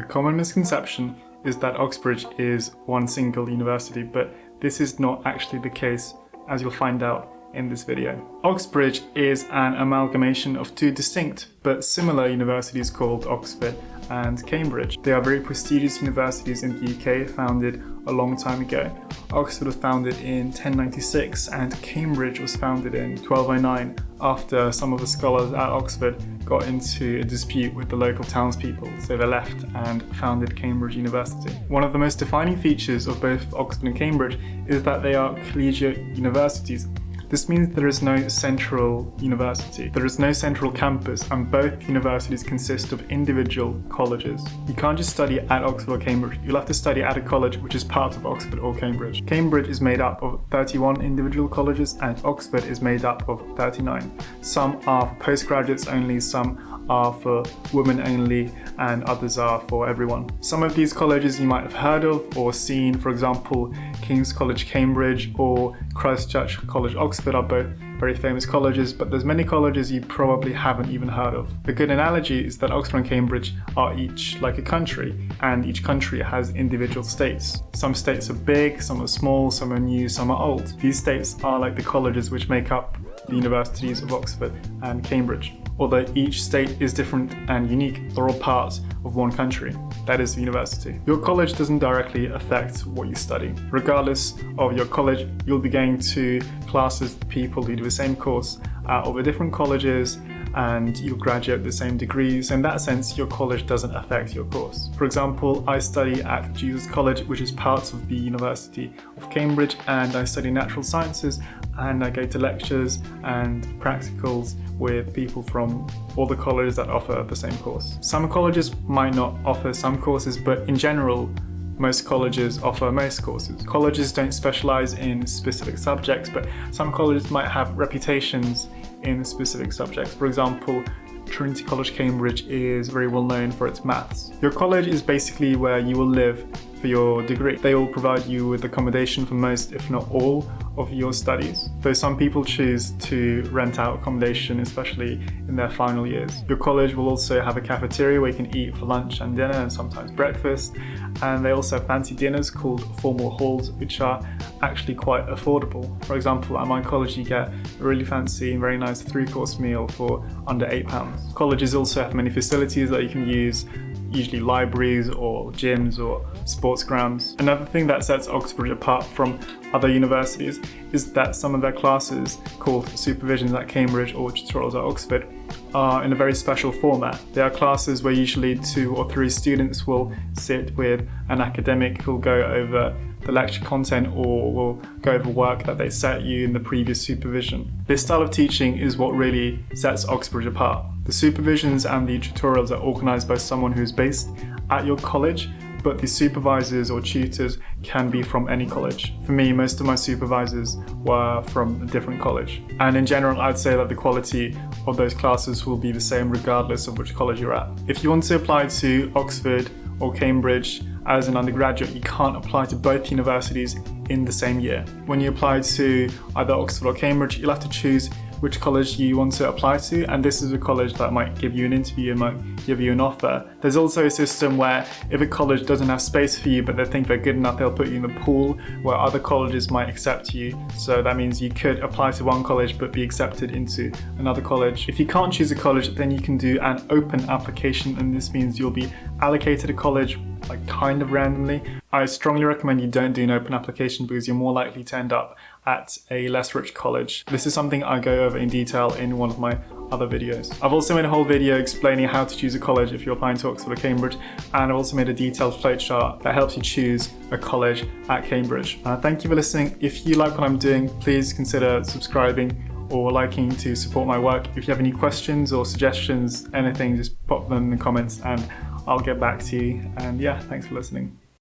common misconception is that Oxbridge is one single university, but this is not actually the case, as you'll find out in this video. Oxbridge is an amalgamation of two distinct but similar universities called Oxford and Cambridge. They are very prestigious universities in the UK, founded a long time ago. Oxford was founded in 1096 and Cambridge was founded in 1209 after some of the scholars at Oxford got into a dispute with the local townspeople, so they left and founded Cambridge University. One of the most defining features of both Oxford and Cambridge is that they are collegiate universities. This means there is no central university. There is no central campus, and both universities consist of individual colleges. You can't just study at Oxford or Cambridge. You'll have to study at a college which is part of Oxford or Cambridge. Cambridge is made up of 31 individual colleges and Oxford is made up of 39. Some are for postgraduates only, some are for women only, and others are for everyone. Some of these colleges you might have heard of or seen, for example, King's College Cambridge or Christ Church College Oxford are both very famous colleges, but there's many colleges you probably haven't even heard of. A good analogy is that Oxford and Cambridge are each like a country, and each country has individual states. Some states are big, some are small, some are new, some are old. These states are like the colleges which make up the universities of Oxford and Cambridge. Although each state is different and unique, they're all part of one country. That is the university. Your college doesn't directly affect what you study. Regardless of your college, you'll be going to classes with people who do the same course over different colleges, and you'll graduate the same degrees. In that sense, your college doesn't affect your course. For example, I study at Jesus College, which is part of the University of Cambridge, and I study natural sciences, and I go to lectures and practicals with people from all the colleges that offer the same course. Some colleges might not offer some courses, but in general, most colleges offer most courses. Colleges don't specialize in specific subjects, but some colleges might have reputations in specific subjects. For example, Trinity College Cambridge is very well known for its maths. Your college is basically where you will live for your degree. They will provide you with accommodation for most, if not all, of your studies, though some people choose to rent out accommodation, especially in their final years. Your college will also have a cafeteria where you can eat for lunch and dinner and sometimes breakfast, and they also have fancy dinners called formal halls, which are actually quite affordable. For example, at my college you get a really fancy and very nice 3-course meal for under £8. Colleges also have many facilities that you can use, usually libraries or gyms or sports grounds. Another thing that sets Oxbridge apart from other universities is that some of their classes, called Supervisions at Cambridge or tutorials at Oxford, are in a very special format. They are classes where usually 2 or 3 students will sit with an academic who'll go over the lecture content or will go over work that they set you in the previous supervision. This style of teaching is what really sets Oxbridge apart. The supervisions and the tutorials are organised by someone who is based at your college, but the supervisors or tutors can be from any college. For me, most of my supervisors were from a different college. And in general, I'd say that the quality of those classes will be the same regardless of which college you're at. If you want to apply to Oxford or Cambridge as an undergraduate, you can't apply to both universities in the same year. When you apply to either Oxford or Cambridge, you'll have to choose which college you want to apply to, and this is a college that might give you an interview and might give you an offer. There's also a system where if a college doesn't have space for you but they think they're good enough, they'll put you in the pool where other colleges might accept you. So that means you could apply to one college but be accepted into another college. If you can't choose a college, then you can do an open application, and this means you'll be allocated a college like kind of randomly. I strongly recommend you don't do an open application because you're more likely to end up at a less rich college. This is something I go over in detail in one of my other videos. I've also made a whole video explaining how to choose a college if you're applying to Oxford or Cambridge, and I've also made a detailed flowchart that helps you choose a college at Cambridge. Thank you for listening. If you like what I'm doing, please consider subscribing or liking to support my work. If you have any questions or suggestions, anything, just pop them in the comments and I'll get back to you. And yeah, thanks for listening.